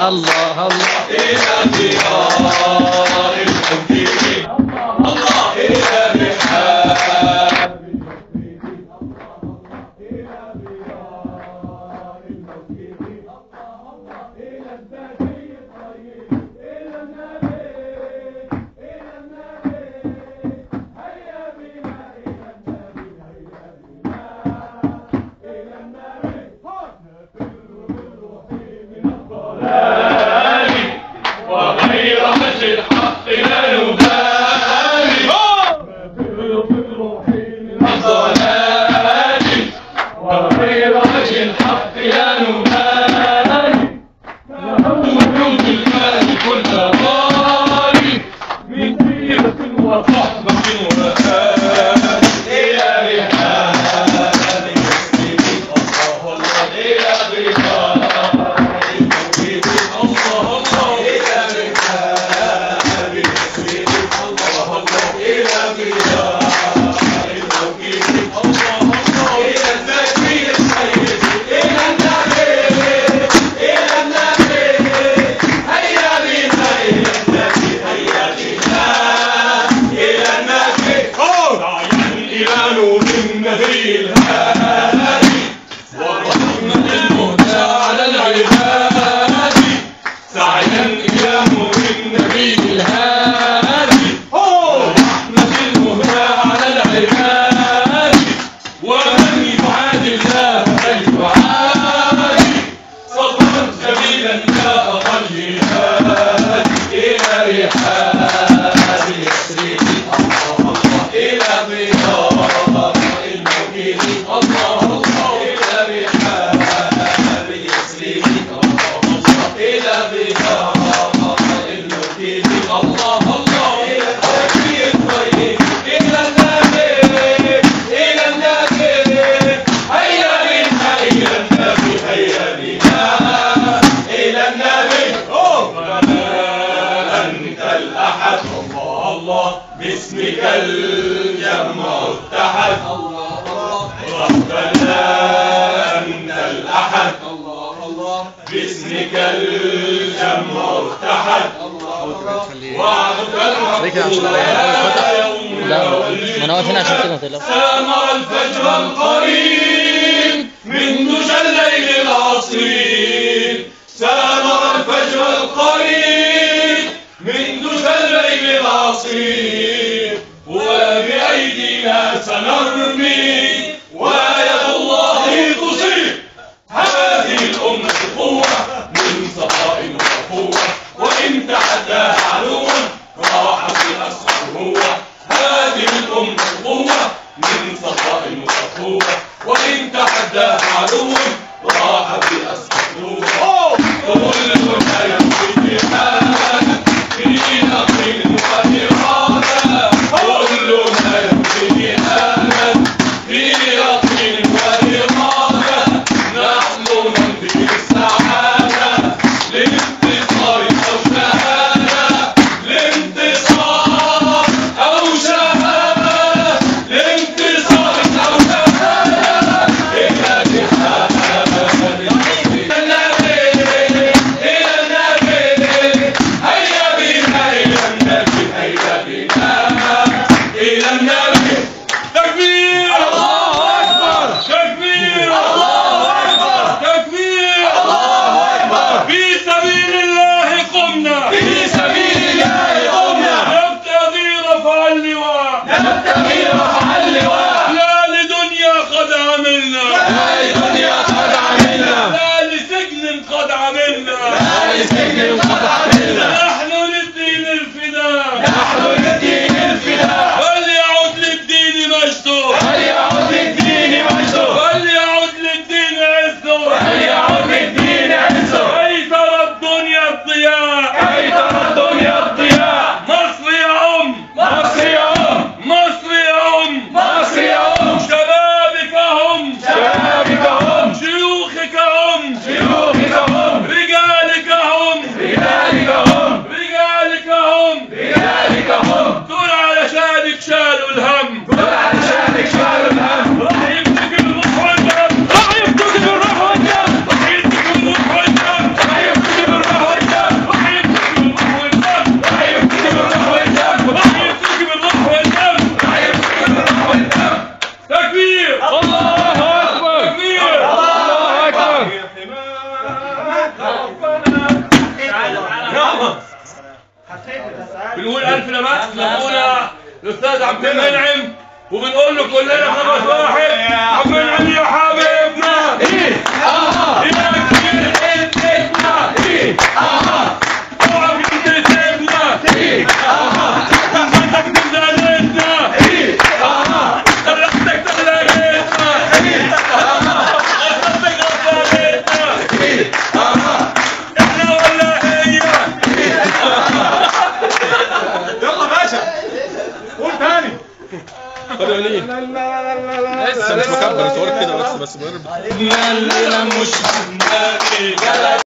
الله الله إلى ديار الموجودين الله إلى رحاب الله إلى ديار الموجودين الله إلى الذاتي الطيب إلى النبي هيا بنا إلى النبي هيا بنا إلى النبي نفر بالروح من الضلال وغير مجد الحق لا نبالي نفر بالروح من الضلال وغير مجد الحق لا نبالي وجود المال كل ضالي من طيبة وصحبة وآل إلى رحال المسلمين الله الله إلى رحال الموجودين الله الله إلى رحال المسلمين الله الله إلى رحال الموجودين الله الله إلى الذكي الطيب إلى النبي هيا بنا إلى النبي هيا بنا إلى النبي داعيا إلى نور النبي الهادي ورحمة المهدى على العباد سعيا إلى نور النبي الهادي ورحمة المهدى على العباد ومن يعاد الله فليعادي صبرا جميلا يا أخا الجهاد إلى رحاب يسري الله الله إلى بياض الموجودين الله الله إلى رحاب يسري الله الله إلى بياض الموجودين الله الله إلى الذكي الطيب إلى النبي هيا بنا إلى النبي هيا بنا إلى النبي ربنا أنت الأحد الله الله باسمك الجمع اتحد الله الله ربنا أنت الأحد الله الله باسمك الجمع اتحد وعدك الحق لا يوم سامر الفجر القريب من دجى الليل العصيب سامر الفجر القريب من دجى الليل العصيب وبأيدينا سنرمي ويد الله تصيب هذه الأمة قوة من صفاء وقوة وإن تعداها عدو راح في أسفل هو هذه الأمة قوة من صفاء وقوة وإن تعداها عدو راح في أسفل هو كلنا يمشي في حالك في نقل وإرادة كلنا يمشي في حالك في نقل وإرادة نحن نمضي السعادة لانتصار أو شهادة لانتصار أو شهادة لانتصار أو شهادة إلى جهاد النبي استاذ عبد المنعم وبنقول له كلنا خبر واحد. عبد المنعم يا حبيبنا يا كبير حتتنا اوعى كنت تسيبنا همتك تزادتنا خلقتك تغلقتنا خلقتك غفلتنا احنا ولا هي. يلا باشا قول تاني. لسه مش مكبر صورك كده بس مش